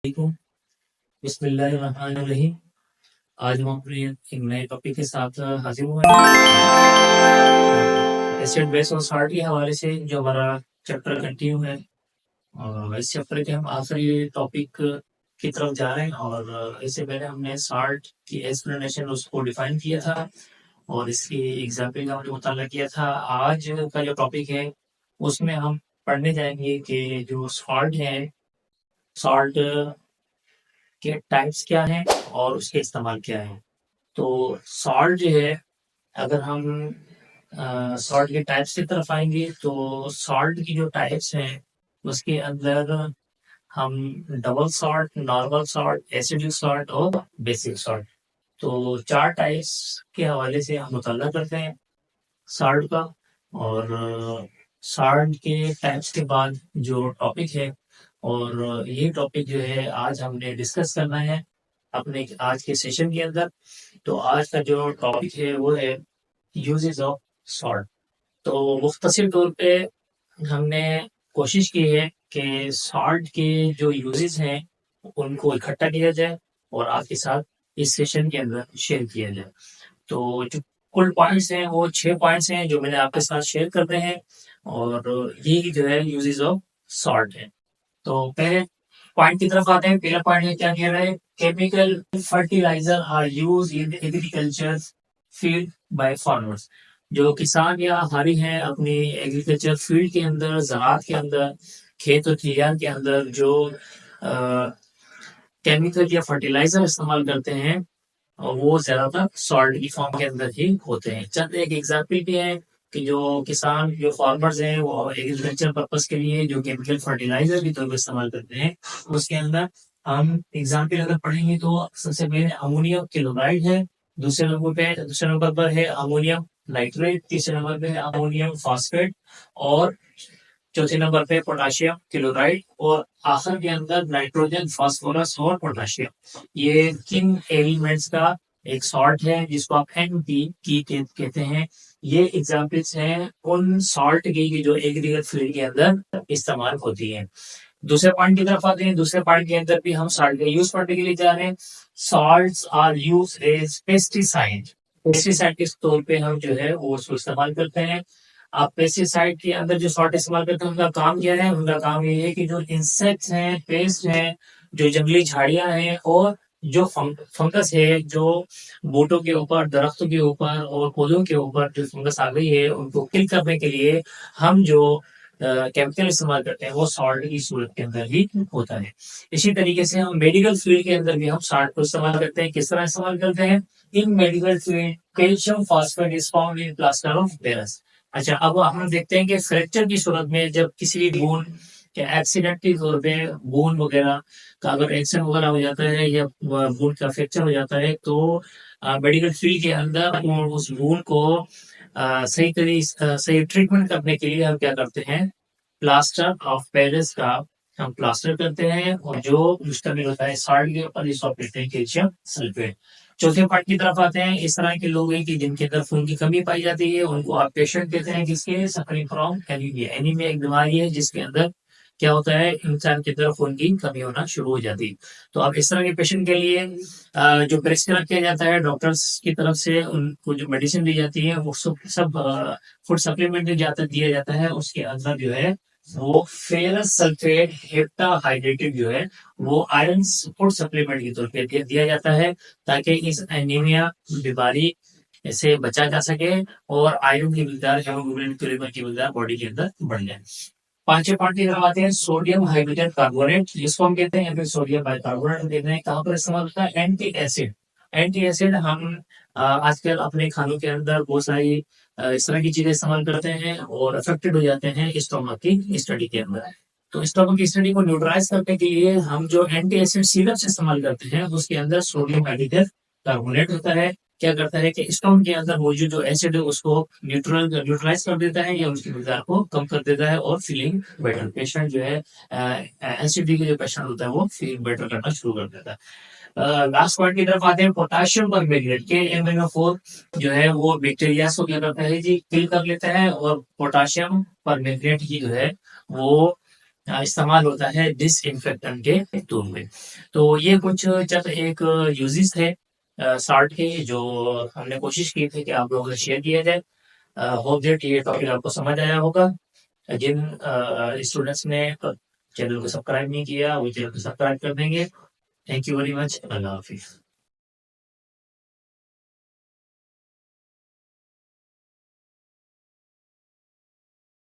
वालेकुम, बिस्मिल्लाहिर्रहमानिर्रहीम। आज हम अपने एक नए टॉपिक के साथ हाजिर हुए हैं। एसिड बेस और सॉल्ट के हवाले से जो हमारा चैप्टर कंटिन्यू है और इस चैप्टर के हम आखिरी टॉपिक की तरफ जा रहे हैं। और इससे पहले हमने सॉल्ट की एक्सप्लेनेशन उसको डिफाइन किया था और इसकी एग्जाम्पल का हमने मुताला किया था। आज का जो टॉपिक है उसमें हम पढ़ने जाएंगे कि जो सॉल्ट है, सॉल्ट के टाइप्स क्या हैं और उसके इस्तेमाल क्या है। तो सॉल्ट जो है, अगर हम सॉल्ट के टाइप्स की तरफ आएंगे तो सॉल्ट की जो टाइप्स हैं उसके अंदर हम double salt, normal salt, acidic salt और बेसिक सॉल्ट, तो चार टाइप्स के हवाले से हम मुताला करते हैं सॉल्ट का। और सॉल्ट के टाइप्स के बाद जो टॉपिक है, और ये टॉपिक जो है आज हमने डिस्कस करना है अपने आज के सेशन के अंदर। तो आज का जो टॉपिक है वो है यूजेस ऑफ सॉल्ट। तो मुख्तसर तौर पे हमने कोशिश की है कि सॉल्ट के जो यूजेस हैं उनको इकट्ठा किया जाए और आपके साथ इस सेशन के अंदर शेयर किया जाए। तो जो कुल पॉइंट्स हैं वो 6 पॉइंट्स हैं जो मैंने आपके साथ शेयर कर रहे हैं, और ये जो है यूजेस ऑफ सॉल्ट है। तो पहले पॉइंट की तरफ आते हैं। पहला पॉइंट में क्या कह रहा है, chemical fertiliser are use in agriculture field by farmers. जो किसान या हारी हैं अपनी एग्रीकल्चर फील्ड के अंदर, ज़राअत के अंदर, खेत और खलियान के अंदर जो केमिकल या फर्टिलाइजर इस्तेमाल करते हैं और वो ज्यादातर सॉल्ट की फॉर्म के अंदर ही होते हैं। चंद एक एग्जाम्पल भी है कि जो किसान, जो फार्मर्स हैं, वो एग्रीकल्चर पर्पस के लिए जो केमिकल फर्टिलाइजर के तौर पर इस्तेमाल करते हैं उसके अंदर हम एग्जाम्पल अगर पढ़ेंगे तो सबसे पहले अमोनियम क्लोराइड है, दूसरे नंबर पर है अमोनियम नाइट्रेट, तीसरे नंबर पे है अमोनियम फॉस्फेट, और चौथे नंबर पे पोटाशियम क्लोराइड, और आखिर के अंदर नाइट्रोजन, फास्फोरस और पोटाशियम। ये तीन एलिमेंट्स का एक सॉल्ट है जिसको आप NP कहते हैं। ये एग्जाम्पल्स हैं उन सॉल्ट की जो एग्रीकल्चर फील्ड के अंदर इस्तेमाल होती है। दूसरे पॉइंट की तरफ आते हैं। दूसरे पॉइंट के अंदर भी हम सॉल्ट का यूज पढ़ने के लिए जा रहे हैं। Salts are use as pesticide. Pesticide के तौर पे हम जो है वो उसको इस्तेमाल करते हैं। आप पेस्टिसाइड के अंदर जो सॉल्ट इस्तेमाल करते हैं उनका काम क्या है, उनका काम ये है कि जो इंसेक्ट्स हैं, पेस्ट हैं, जो जंगली झाड़ियां हैं और जो फंगस है जो बूटों के ऊपर, दरख्तों के ऊपर और पौधों के ऊपर जो फंगस आ गई है उनको किल करने के लिए हम जो केमिकल इस्तेमाल करते हैं वो सॉल्ट की सूरत के अंदर ही होता है। इसी तरीके से हम मेडिकल फील्ड के अंदर भी हम सॉल्ट को इस्तेमाल करते हैं। किस तरह इस्तेमाल करते हैं? इन medical field calcium phosphate is found in plaster of Paris. अच्छा, अब हम देखते हैं कि फ्रैक्चर की सूरत में जब किसी भी बोन के एक्सीडेंट के तौर पे बोन वगैरह का अगर एक्सीडेंट वगैरह हो जाता है या बोन का फ्रैक्चर हो जाता है तो मेडिकल फील्ड के अंदर उस बोन को सही ट्रीटमेंट करने के लिए हम क्या करते हैं, प्लास्टर ऑफ पेरिस का हम प्लास्टर करते हैं, और जो मुश्तमिल होता है सॉल्ट के ऊपर, इसको कहते हैं कैल्शियम सल्फेट। चौथे पार्ट की तरफ आते हैं। इस तरह के लोग हैं कि जिनके अंदर खून की कमी पाई जाती है उनको आप पेशेंट कहते हैं जिसके सफरिंग फ्रॉम एनीमिया। एनीमिया एक बीमारी है जिसके अंदर क्या होता है, इंसान की तरफ खून की कमी होना शुरू हो जाती है। तो अब इस तरह के पेशेंट के लिए जो प्रेस्क्राइब किया जाता है डॉक्टर्स की तरफ से, उनको जो मेडिसिन दी जाती है वो सब फूड सप्लीमेंट दिया जाता है। उसके अंदर जो है वो फेरस सल्फेट हेप्टाहाइड्रेटेड जो है वो आयरन फूड सप्लीमेंट के तौर पे दिया जाता है ताकि इस एनीमिया बीमारी से बचा जा सके और आयरन की मिकदार, हेमोग्लोबिन की लेवल की मिकदार बॉडी के अंदर बढ़ जाए। पांचवें पॉइंट की तरफ आते हैं। सोडियम हाइड्रोजन कार्बोनेट, जिसको हम कहते हैं या फिर सोडियम बाइकार्बोनेट कहते हैं। कहाँ पर इस्तेमाल होता है? Anti acid. एंटी एसिड हम आजकल अपने खानों के अंदर बहुत सारी इस तरह की चीजें इस्तेमाल करते हैं और अफेक्टेड हो जाते हैं स्टोमक की स्टडी के अंदर। तो स्टोमक की स्टडी को न्यूट्रलाइज करने के लिए हम जो एंटी एसिड सिरप इस्तेमाल करते हैं उसके अंदर सोडियम हाइड्रोजन कार्बोनेट होता है। क्या करता है कि स्टोन के अंदर मौजूद जो एसिड है उसको न्यूट्रलाइज कर देता है या उसकी मिकदार को कम कर देता है और फीलिंग बेटर, पेशेंट जो है एसिडिटी के जो पेशेंट होता है वो फीलिंग बेटर करना शुरू कर देता है। लास्ट पॉइंट की तरफ आते हैं। पोटाशियम परमैंगनेट के MnO4 जो है वो बैक्टीरिया को क्या करता है जी, किल कर लेता है, और पोटाशियम परमैंगनेट की जो है वो इस्तेमाल होता है डिसइंफेक्टेंट के टूल में। तो ये कुछ चंद एक यूजेस थे साल्ट के, जो हमने कोशिश की थी कि आप लोगों से शेयर किया जाए। होप दैट ये टॉपिक आपको समझ आया होगा। जिन स्टूडेंट्स ने चैनल को सब्सक्राइब नहीं किया वो चैनल को सब्सक्राइब कर देंगे। Thank you very much. Allah Hafiz.